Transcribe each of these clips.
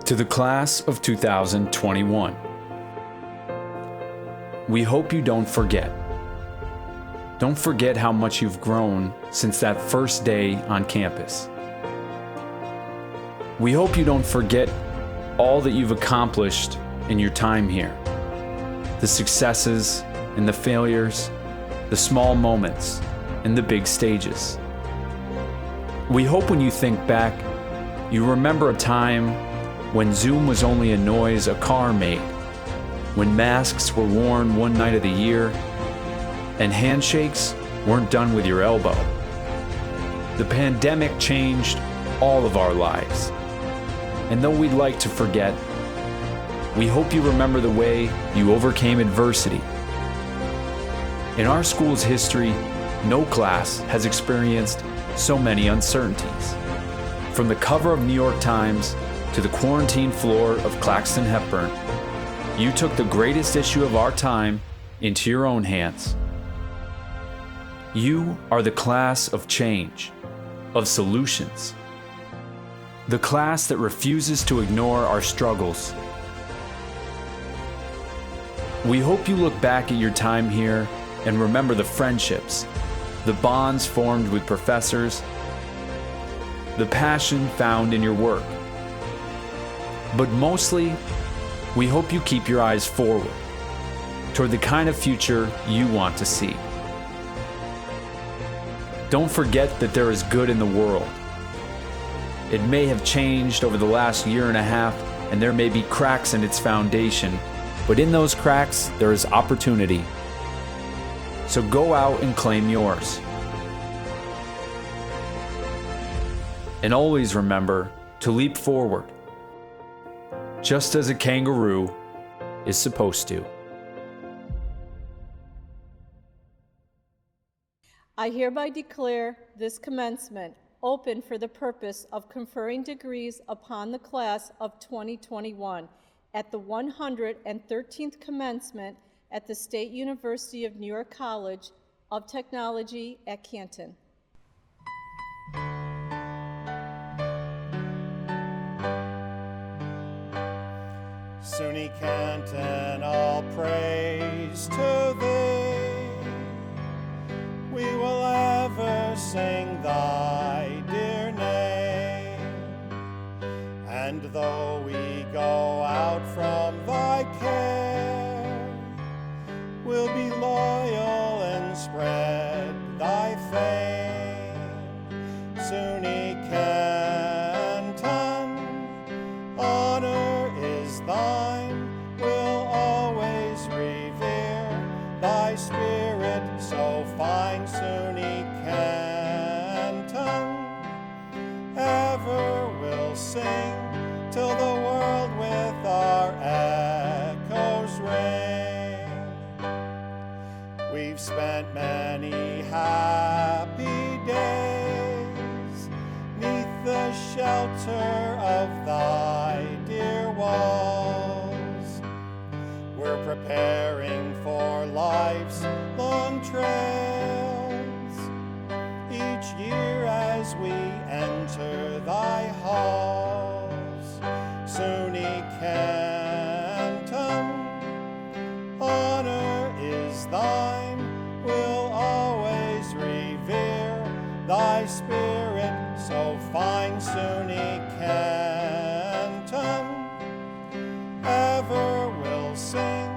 To the class of 2021, we hope you don't forget. Don't forget how much you've grown since that first day on campus. We hope you don't forget all that you've accomplished in your time here. The successes and the failures, the small moments and the big stages. We hope when you think back, you remember a time when Zoom was only a noise a car made, when masks were worn one night of the year, and handshakes weren't done with your elbow. The pandemic changed all of our lives. And though we'd like to forget, we hope you remember the way you overcame adversity. In our school's history, no class has experienced so many uncertainties. From the cover of New York Times to the quarantine floor of Claxton Hepburn, you took the greatest issue of our time into your own hands. You are the class of change, of solutions. The class that refuses to ignore our struggles. We hope you look back at your time here and remember the friendships, the bonds formed with professors, the passion found in your work. But mostly, we hope you keep your eyes forward, toward the kind of future you want to see. Don't forget that there is good in the world. It may have changed over the last year and a half, and there may be cracks in its foundation, but in those cracks, there is opportunity. So go out and claim yours. And always remember to leap forward, just as a kangaroo is supposed to. I hereby declare this commencement open for the purpose of conferring degrees upon the class of 2021 at the 113th commencement at the State University of New York College of Technology at Canton. SUNY Canton, all praise to thee. We will ever sing thy dear name. And though we go out from thy care, we'll be loyal and spread thy fame. SUNY Canton, honor is thine, we'll always revere thy spirit so fine. SUNY Canton, ever will sing till the world with our echoes ring. We've spent many happy days 'neath the shelter of thy dear walls. We're preparing for life's long trails, each year as we enter thy halls. SUNY Canton, honor is thine, we'll always revere thy spirit so fine. SUNY Canton, ever will sing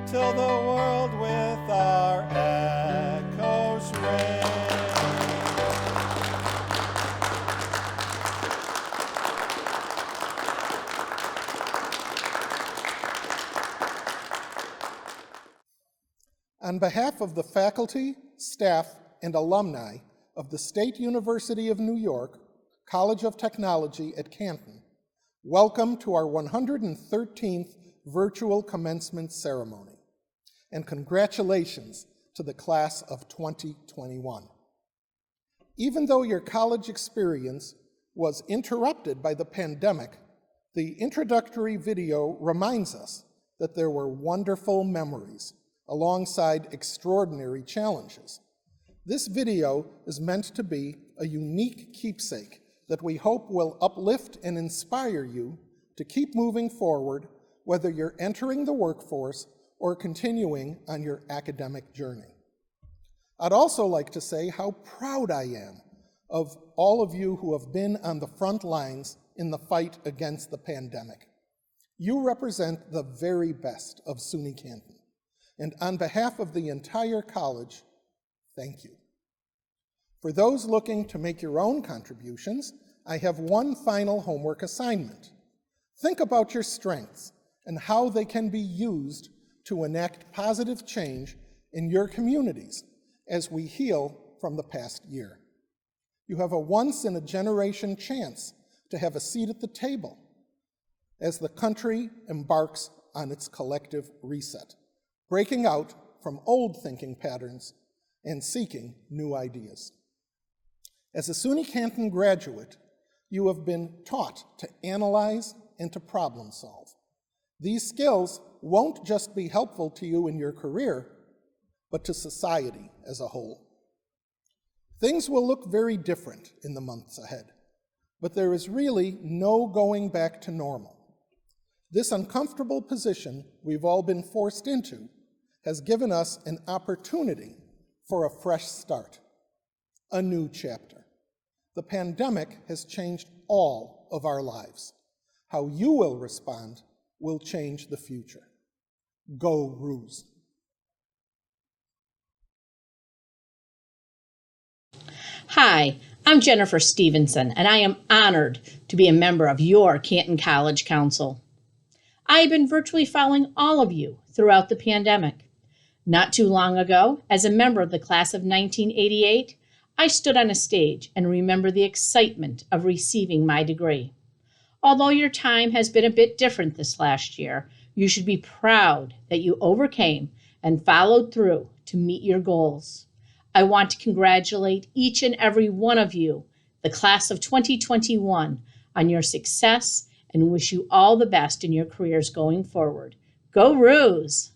till the world with our echoes ring. On behalf of the faculty, staff, and alumni of the State University of New York College of Technology at Canton, welcome to our 113th virtual commencement ceremony, and congratulations to the class of 2021. Even though your college experience was interrupted by the pandemic, the introductory video reminds us that there were wonderful memories alongside extraordinary challenges. This video is meant to be a unique keepsake that we hope will uplift and inspire you to keep moving forward, whether you're entering the workforce or continuing on your academic journey. I'd also like to say how proud I am of all of you who have been on the front lines in the fight against the pandemic. You represent the very best of SUNY Canton, and on behalf of the entire college, thank you. For those looking to make your own contributions, I have one final homework assignment. Think about your strengths and how they can be used to enact positive change in your communities as we heal from the past year. You have a once-in-a-generation chance to have a seat at the table as the country embarks on its collective reset, breaking out from old thinking patterns and seeking new ideas. As a SUNY Canton graduate, you have been taught to analyze and to problem solve. These skills won't just be helpful to you in your career, but to society as a whole. Things will look very different in the months ahead, but there is really no going back to normal. This uncomfortable position we've all been forced into has given us an opportunity for a fresh start, a new chapter. The pandemic has changed all of our lives. How you will respond will change the future. Go Roos. Hi, I'm Jennifer Stevenson, and I am honored to be a member of your Canton College Council. I have been virtually following all of you throughout the pandemic. Not too long ago, as a member of the class of 1988, I stood on a stage and remember the excitement of receiving my degree. Although your time has been a bit different this last year, you should be proud that you overcame and followed through to meet your goals. I want to congratulate each and every one of you, the class of 2021, on your success and wish you all the best in your careers going forward. Go Roos!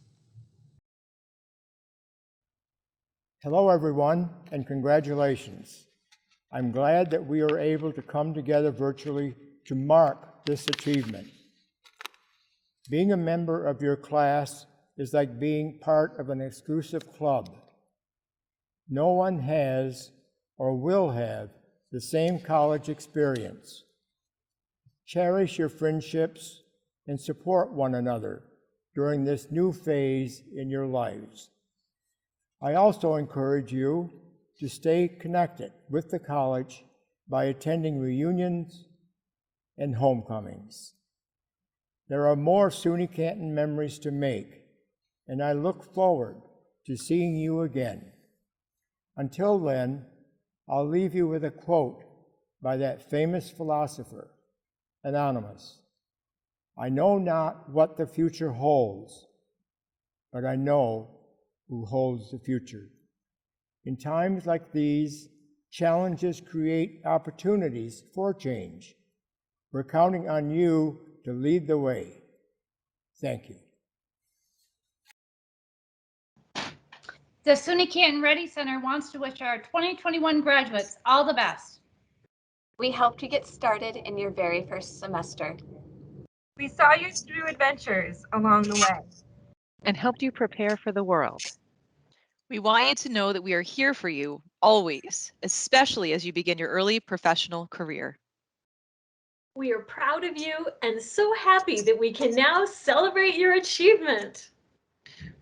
Hello, everyone, and congratulations. I'm glad that we are able to come together virtually to mark this achievement. Being a member of your class is like being part of an exclusive club. No one has or will have the same college experience. Cherish your friendships and support one another during this new phase in your lives. I also encourage you to stay connected with the college by attending reunions and homecomings. There are more SUNY Canton memories to make, and I look forward to seeing you again. Until then, I'll leave you with a quote by that famous philosopher, Anonymous. I know not what the future holds, but I know who holds the future. In times like these, challenges create opportunities for change. We're counting on you to lead the way. Thank you. The SUNY Canton Ready Center wants to wish our 2021 graduates all the best. We helped you get started in your very first semester. We saw you through adventures along the way and helped you prepare for the world. We want you to know that we are here for you always, especially as you begin your early professional career. We are proud of you and so happy that we can now celebrate your achievement.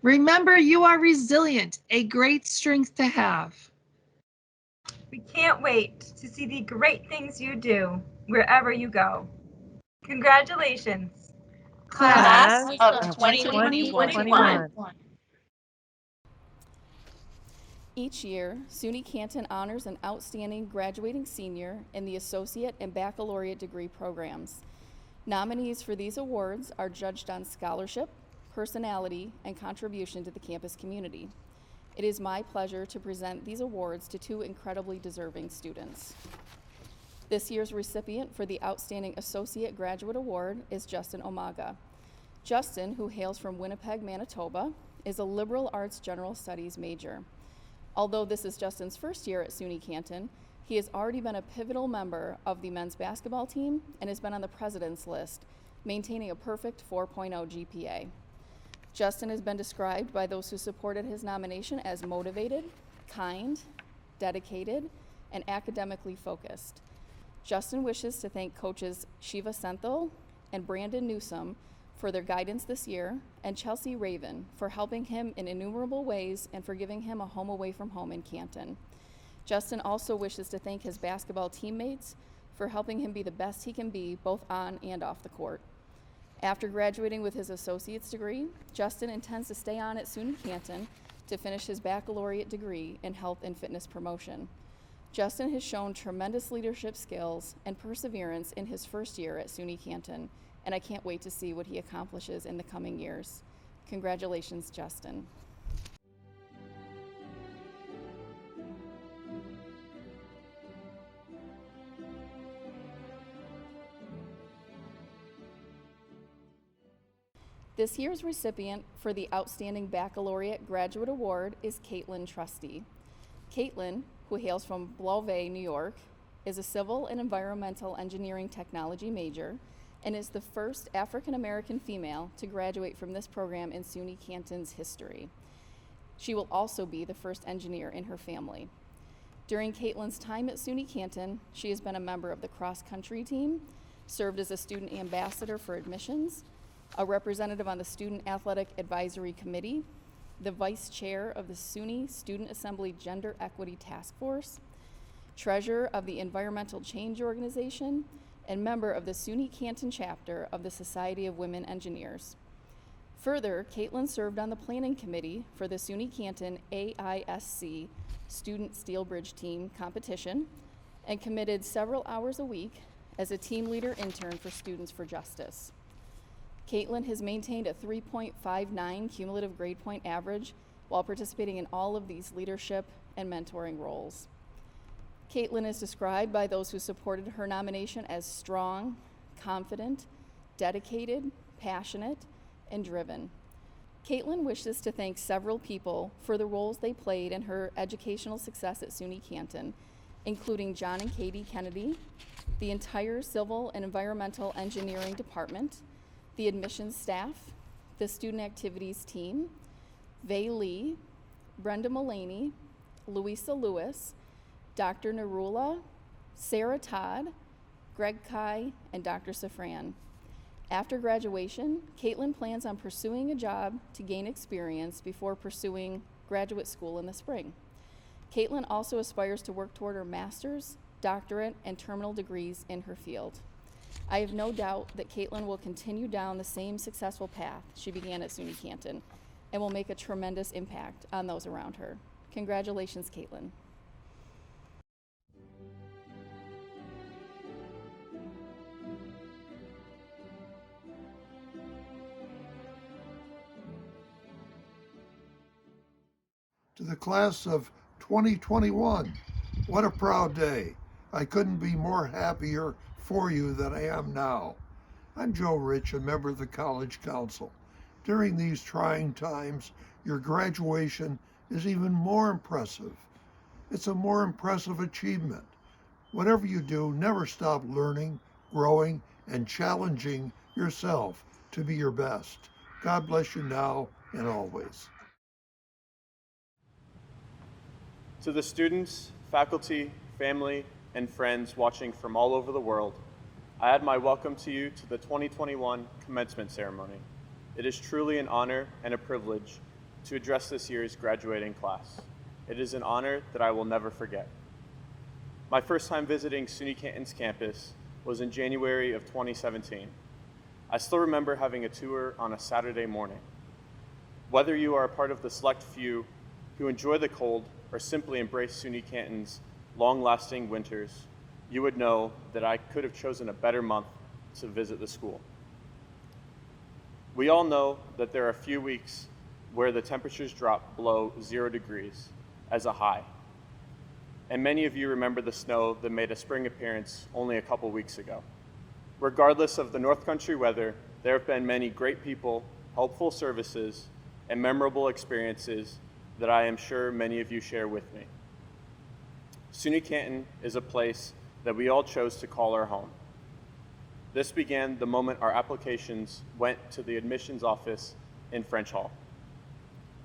Remember, you are resilient, a great strength to have. We can't wait to see the great things you do wherever you go. Congratulations, Class of 2021. Each year, SUNY Canton honors an outstanding graduating senior in the associate and baccalaureate degree programs. Nominees for these awards are judged on scholarship, personality, and contribution to the campus community. It is my pleasure to present these awards to two incredibly deserving students. This year's recipient for the Outstanding Associate Graduate Award is Justin Omaga. Justin, who hails from Winnipeg, Manitoba, is a liberal arts general studies major. Although this is Justin's first year at SUNY Canton, he has already been a pivotal member of the men's basketball team and has been on the president's list, maintaining a perfect 4.0 GPA. Justin has been described by those who supported his nomination as motivated, kind, dedicated, and academically focused. Justin wishes to thank coaches Shiva Senthil and Brandon Newsom for their guidance this year, and Chelsea Raven for helping him in innumerable ways and for giving him a home away from home in Canton. Justin also wishes to thank his basketball teammates for helping him be the best he can be both on and off the court. After graduating with his associate's degree, Justin intends to stay on at SUNY Canton to finish his baccalaureate degree in health and fitness promotion. Justin has shown tremendous leadership skills and perseverance in his first year at SUNY Canton, and I can't wait to see what he accomplishes in the coming years. Congratulations, Justin. This year's recipient for the Outstanding Baccalaureate Graduate Award is Caitlin Trusty. Caitlin, who hails from Beauvais, New York, is a civil and environmental engineering technology major and is the first African-American female to graduate from this program in SUNY Canton's history. She will also be the first engineer in her family. During Caitlin's time at SUNY Canton, she has been a member of the cross-country team, served as a student ambassador for admissions, a representative on the Student Athletic Advisory Committee, the vice chair of the SUNY Student Assembly Gender Equity Task Force, treasurer of the Environmental Change Organization, and member of the SUNY Canton chapter of the Society of Women Engineers. Further, Caitlin served on the planning committee for the SUNY Canton AISC Student Steel Bridge Team competition and committed several hours a week as a team leader intern for Students for Justice. Caitlin has maintained a 3.59 cumulative grade point average while participating in all of these leadership and mentoring roles. Caitlin is described by those who supported her nomination as strong, confident, dedicated, passionate, and driven. Caitlin wishes to thank several people for the roles they played in her educational success at SUNY Canton, including John and Katie Kennedy, the entire Civil and Environmental Engineering Department, the admissions staff, the student activities team, Vei Lee, Brenda Mullaney, Louisa Lewis, Dr. Narula, Sarah Todd, Greg Kai, and Dr. Safran. After graduation, Caitlin plans on pursuing a job to gain experience before pursuing graduate school in the spring. Caitlin also aspires to work toward her master's, doctorate, and terminal degrees in her field. I have no doubt that Caitlin will continue down the same successful path she began at SUNY Canton and will make a tremendous impact on those around her. Congratulations, Caitlin. To the class of 2021, what a proud day. I couldn't be more happier for you than I am now. I'm Joe Rich, a member of the College Council. During these trying times, your graduation is even more impressive. It's a more impressive achievement. Whatever you do, never stop learning, growing, and challenging yourself to be your best. God bless you now and always. To the students, faculty, family, and friends watching from all over the world, I add my welcome to you to the 2021 commencement ceremony. It is truly an honor and a privilege to address this year's graduating class. It is an honor that I will never forget. My first time visiting SUNY Canton's campus was in January of 2017. I still remember having a tour on a Saturday morning. Whether you are a part of the select few who enjoy the cold or simply embrace SUNY Canton's long-lasting winters, you would know that I could have chosen a better month to visit the school. We all know that there are a few weeks where the temperatures drop below 0 degrees as a high. And many of you remember the snow that made a spring appearance only a couple weeks ago. Regardless of the North Country weather, there have been many great people, helpful services, and memorable experiences that I am sure many of you share with me. SUNY Canton is a place that we all chose to call our home. This began the moment our applications went to the admissions office in French Hall.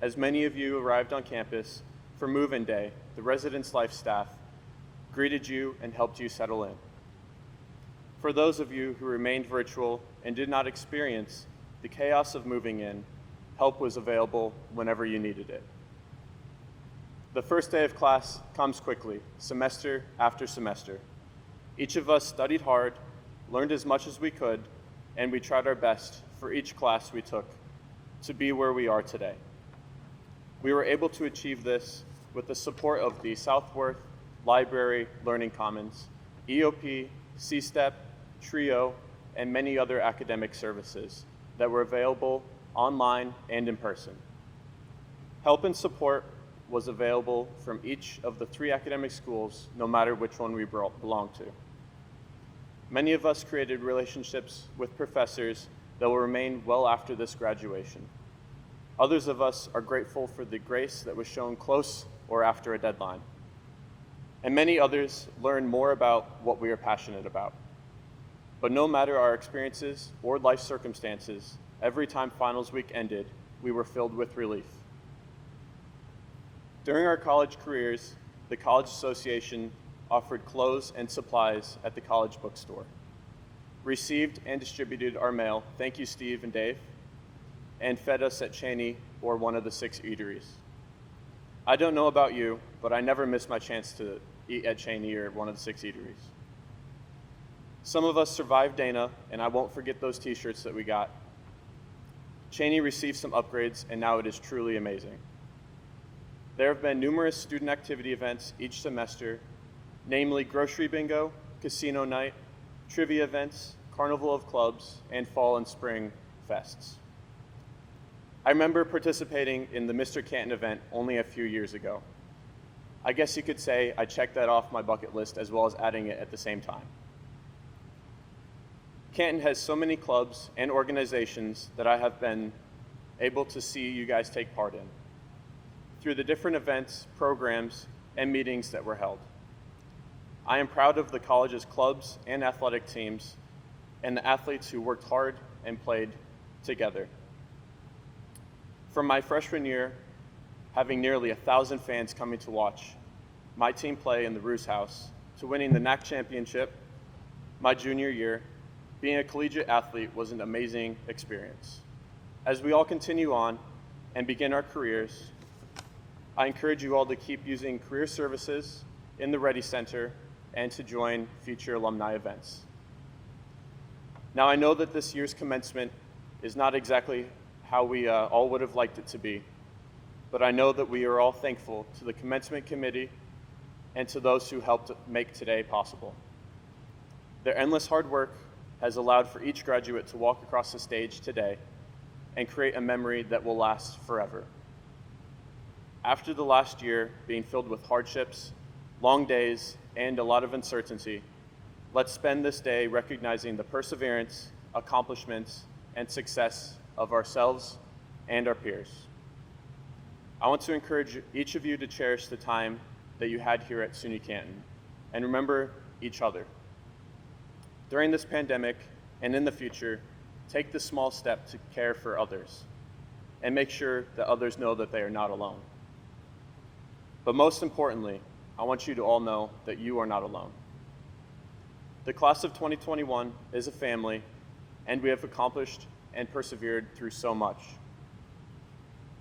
As many of you arrived on campus for move-in day, the Residence Life staff greeted you and helped you settle in. For those of you who remained virtual and did not experience the chaos of moving in, help was available whenever you needed it. The first day of class comes quickly, semester after semester. Each of us studied hard, learned as much as we could, and we tried our best for each class we took to be where we are today. We were able to achieve this with the support of the Southworth Library Learning Commons, EOP, C-STEP, TRIO, and many other academic services that were available online and in person. Help and support was available from each of the 3 academic schools, no matter which one we belonged to. Many of us created relationships with professors that will remain well after this graduation. Others of us are grateful for the grace that was shown close or after a deadline. And many others learn more about what we are passionate about. But no matter our experiences or life circumstances, every time finals week ended, we were filled with relief. During our college careers, the College Association offered clothes and supplies at the college bookstore, received and distributed our mail, thank you Steve and Dave, and fed us at Cheney or one of the 6 eateries. I don't know about you, but I never missed my chance to eat at Cheney or one of the 6 eateries. Some of us survived Dana, and I won't forget those t-shirts that we got. Cheney received some upgrades, and now it is truly amazing. There have been numerous student activity events each semester, namely grocery bingo, casino night, trivia events, carnival of clubs, and fall and spring fests. I remember participating in the Mr. Canton event only a few years ago. I guess you could say I checked that off my bucket list as well as adding it at the same time. Canton has so many clubs and organizations that I have been able to see you guys take part in through the different events, programs, and meetings that were held. I am proud of the college's clubs and athletic teams and the athletes who worked hard and played together. From my freshman year, having nearly 1,000 fans coming to watch my team play in the Roos House, to winning the NAC championship my junior year, being a collegiate athlete was an amazing experience. As we all continue on and begin our careers, I encourage you all to keep using career services in the Ready Center and to join future alumni events. Now, I know that this year's commencement is not exactly how we all would have liked it to be, but I know that we are all thankful to the commencement committee and to those who helped make today possible. Their endless hard work has allowed for each graduate to walk across the stage today and create a memory that will last forever. After the last year being filled with hardships, long days, and a lot of uncertainty, let's spend this day recognizing the perseverance, accomplishments, and success of ourselves and our peers. I want to encourage each of you to cherish the time that you had here at SUNY Canton and remember each other. During this pandemic and in the future, take the small step to care for others and make sure that others know that they are not alone. But most importantly, I want you to all know that you are not alone. The class of 2021 is a family, and we have accomplished and persevered through so much.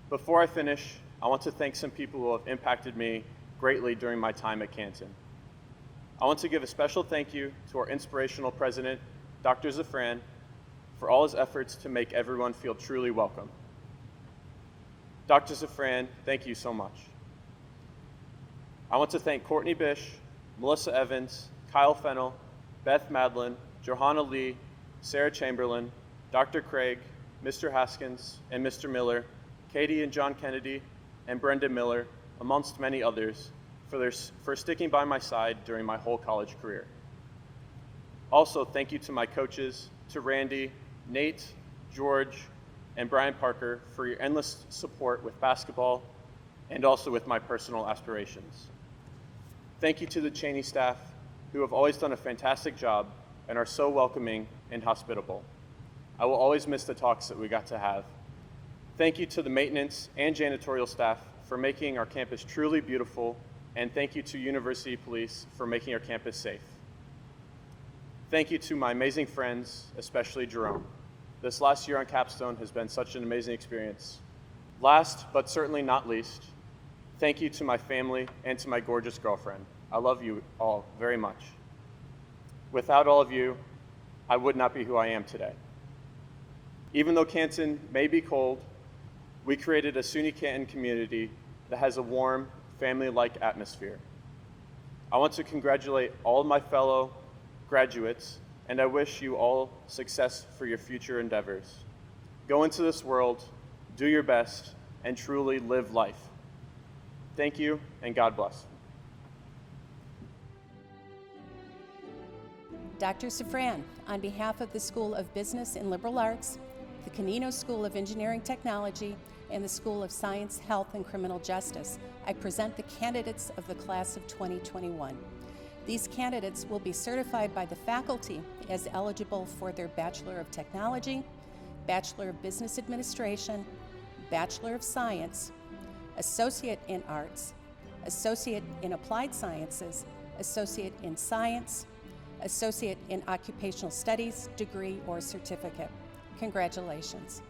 Before I finish, I want to thank some people who have impacted me greatly during my time at Canton. I want to give a special thank you to our inspirational president, Dr. Zafran, for all his efforts to make everyone feel truly welcome. Dr. Zafran, thank you so much. I want to thank Courtney Bish, Melissa Evans, Kyle Fennell, Beth Madlin, Johanna Lee, Sarah Chamberlain, Dr. Craig, Mr. Haskins, and Mr. Miller, Katie and John Kennedy, and Brenda Miller, amongst many others, for sticking by my side during my whole college career. Also, thank you to my coaches, to Randy, Nate, George, and Brian Parker for your endless support with basketball and also with my personal aspirations. Thank you to the Cheney staff, who have always done a fantastic job and are so welcoming and hospitable. I will always miss the talks that we got to have. Thank you to the maintenance and janitorial staff for making our campus truly beautiful, and thank you to University Police for making our campus safe. Thank you to my amazing friends, especially Jerome. This last year on Capstone has been such an amazing experience. Last, but certainly not least, thank you to my family and to my gorgeous girlfriend. I love you all very much. Without all of you, I would not be who I am today. Even though Canton may be cold, we created a SUNY Canton community that has a warm, family-like atmosphere. I want to congratulate all of my fellow graduates, and I wish you all success for your future endeavors. Go into this world, do your best, and truly live life. Thank you, and God bless. Dr. Safran, on behalf of the School of Business and Liberal Arts, the Canino School of Engineering Technology, and the School of Science, Health, and Criminal Justice, I present the candidates of the class of 2021. These candidates will be certified by the faculty as eligible for their Bachelor of Technology, Bachelor of Business Administration, Bachelor of Science, Associate in Arts, Associate in Applied Sciences, Associate in Science, Associate in Occupational Studies, degree, or certificate. Congratulations.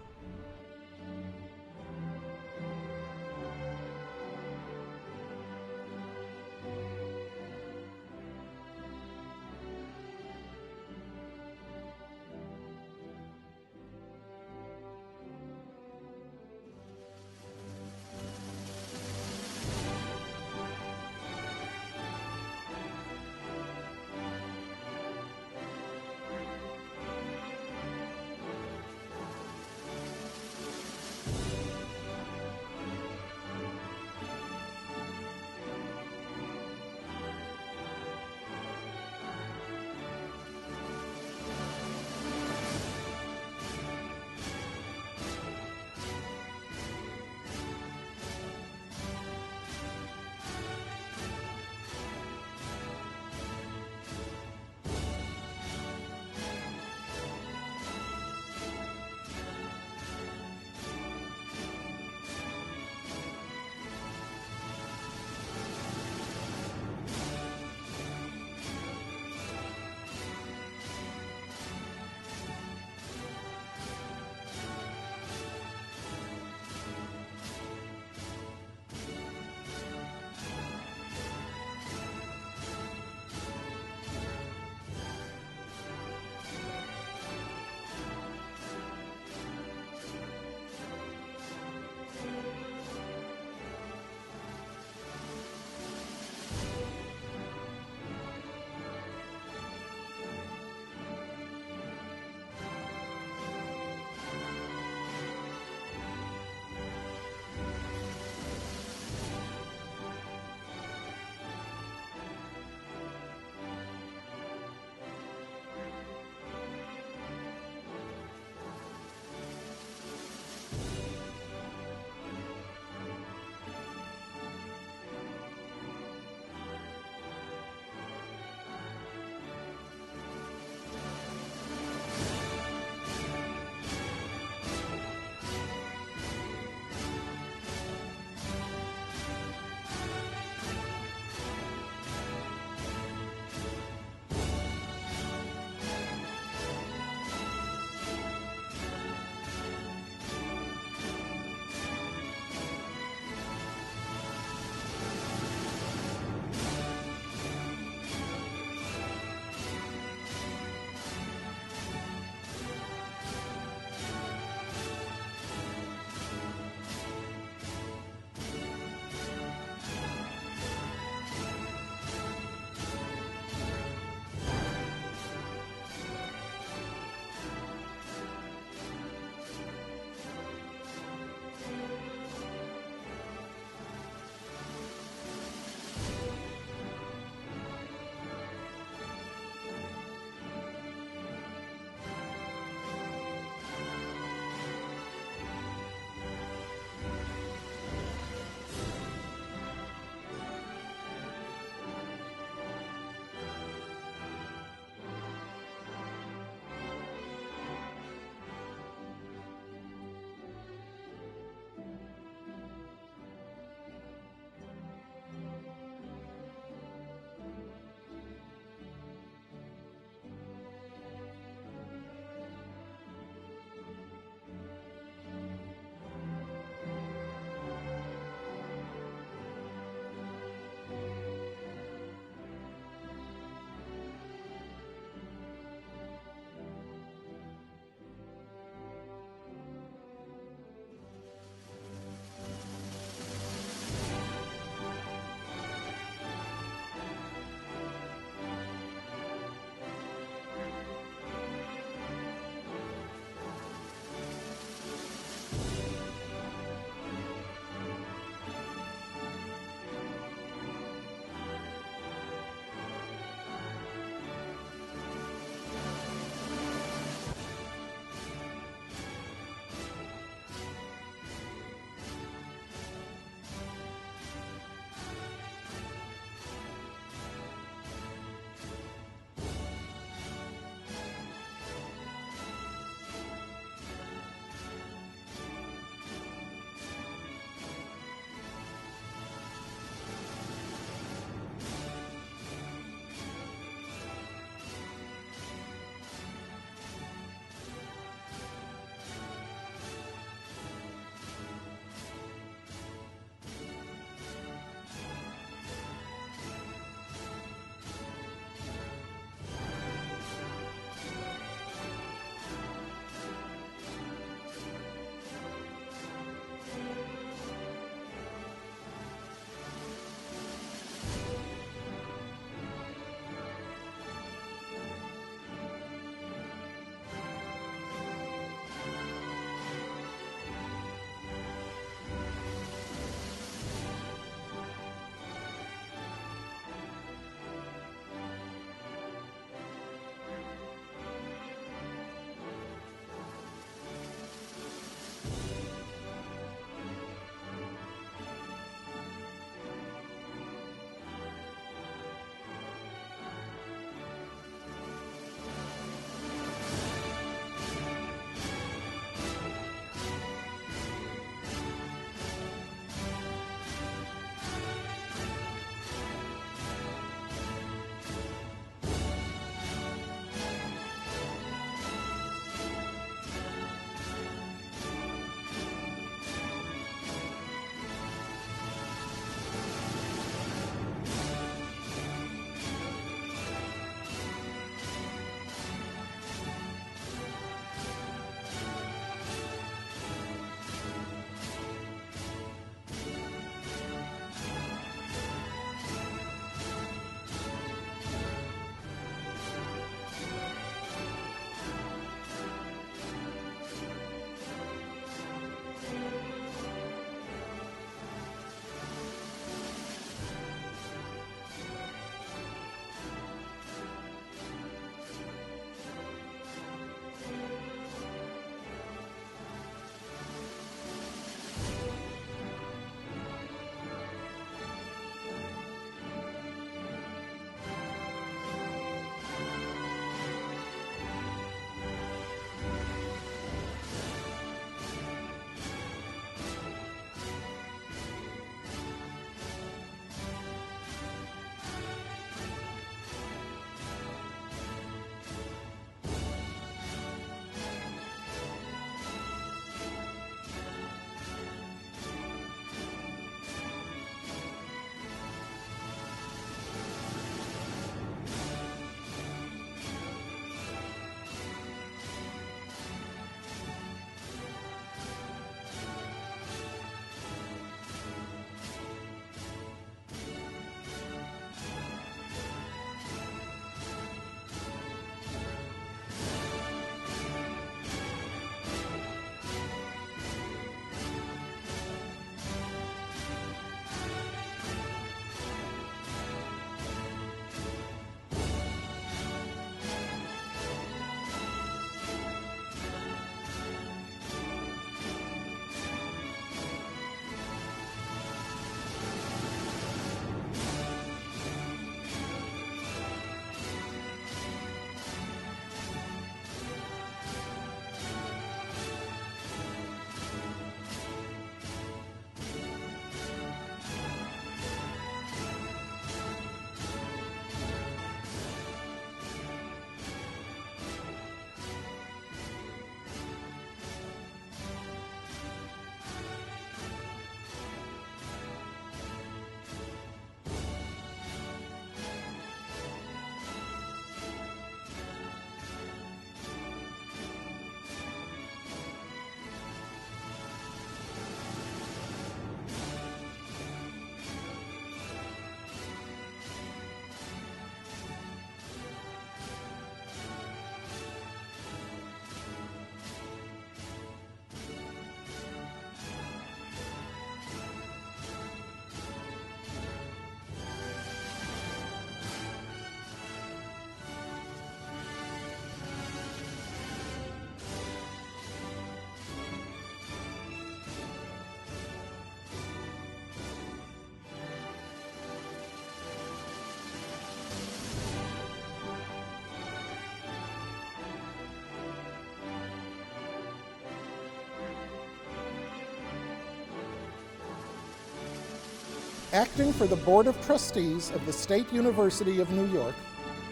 Acting for the Board of Trustees of the State University of New York,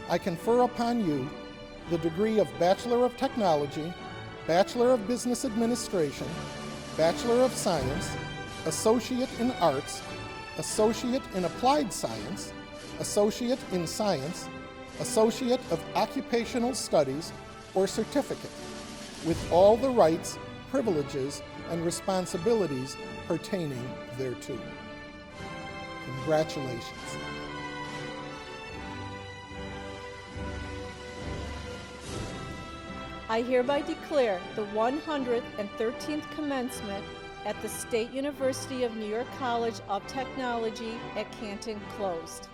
I confer upon you the degree of Bachelor of Technology, Bachelor of Business Administration, Bachelor of Science, Associate in Arts, Associate in Applied Science, Associate in Science, Associate of Occupational Studies, or Certificate, with all the rights, privileges, and responsibilities pertaining thereto. Congratulations. I hereby declare the 113th commencement at the State University of New York College of Technology at Canton closed.